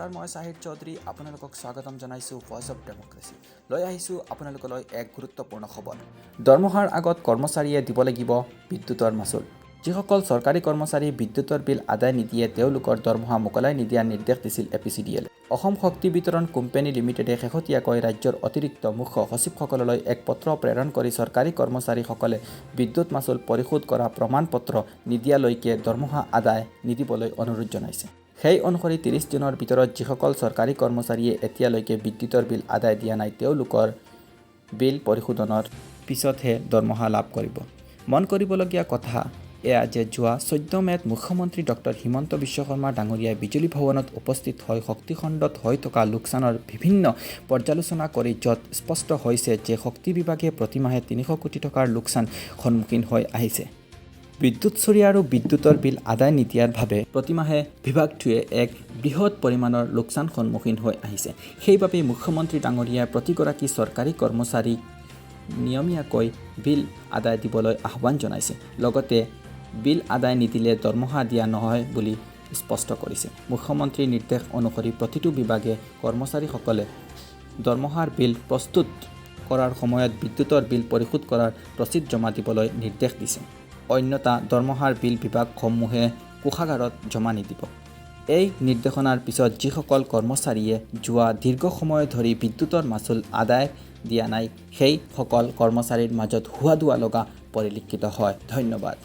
নমস্কাৰ, মই চাহিদ চৌধুৰী আপোনালোকক স্বাগতম জনাইছোঁ ভয়েস অফ ডেমক্ৰেসি। লৈ আহিছোঁ আপোনালোকলৈ এক গুৰুত্বপূৰ্ণ খবৰ। দৰমহাৰ আগত কৰ্মচাৰীয়ে দিব লাগিব বিদ্যুতৰ মাচুল। যিসকল চৰকাৰী কৰ্মচাৰী বিদ্যুতৰ বিল আদায় নিদিয়ে তেওঁলোকৰ দৰমহা মোকলাই নিদিয়াৰ নিৰ্দেশ দিছিল APCDL। অসম শক্তি বিতৰণ কোম্পানী লিমিটেডে শেহতীয়াকৈ ৰাজ্যৰ অতিৰিক্ত মুখ্য সচিবসকললৈ এক পত্ৰ প্ৰেৰণ কৰি চৰকাৰী কৰ্মচাৰীসকলে বিদ্যুৎ মাচুল পৰিশোধ কৰা প্ৰমাণ পত্ৰ নিদিয়ালৈকে দৰমহা আদায় নিদিবলৈ অনুৰোধ জনাইছে। সেই অনুসৰি 30 দিনৰ ভিতৰত যিসকল চৰকাৰী কৰ্মচাৰীয়ে এতিয়ালৈকে বিদ্যুতৰ বিল আদায় দিয়া নাই তেওঁলোকৰ বিল পৰিশোধনৰ পিছতহে দৰমহা লাভ কৰিব। মন কৰিবলগীয়া কথা এয়া যে যোৱা 14 মে'ত মুখ্যমন্ত্ৰী ডক্টৰ হিমন্ত বিশ্ব শৰ্মা ডাঙৰীয়াই বিজুলী ভৱনত উপস্থিত হৈ শক্তিখণ্ডত হৈ থকা লোকচানৰ বিভিন্ন পৰ্যালোচনা কৰি য'ত স্পষ্ট হৈছে যে শক্তি বিভাগে প্ৰতিমাহে 300 কোটি টকাৰ লোকচান সন্মুখীন হৈ আহিছে। বিদ্যুৎ চুৰি আৰু বিদ্যুতৰ বিল আদায় নিদিয়াৰ বাবে প্ৰতিমাহে বিভাগটোৱে এক বৃহৎ পৰিমাণৰ লোকচান সন্মুখীন হৈ আহিছে। সেইবাবে মুখ্যমন্ত্ৰী ডাঙৰীয়াই প্ৰতিগৰাকী চৰকাৰী কৰ্মচাৰীক নিয়মীয়াকৈ বিল আদায় দিবলৈ আহ্বান জনাইছে। লগতে বিল আদায় নিদিলে দৰমহা দিয়া নহয় বুলি স্পষ্ট কৰিছে। মুখ্যমন্ত্ৰীৰ নিৰ্দেশ অনুসৰি প্ৰতিটো বিভাগে কৰ্মচাৰীসকলে দৰমহাৰ বিল প্ৰস্তুত কৰাৰ সময়ত বিদ্যুতৰ বিল পৰিশোধ কৰাৰ ৰচিদ জমা দিবলৈ নিৰ্দেশ দিছে। অন্যথা দৰমহাৰ বিল বিভাগসমূহে কোষাগাৰত জমা নিদিব। এই নিৰ্দেশনাৰ পিছত যিসকল কৰ্মচাৰীয়ে যোৱা দীৰ্ঘ সময় ধৰি বিদ্যুতৰ মাচুল আদায় দিয়া নাই সেইসকল কৰ্মচাৰীৰ মাজত হুৱাদুৱা লগা পৰিলক্ষিত হয়। ধন্যবাদ।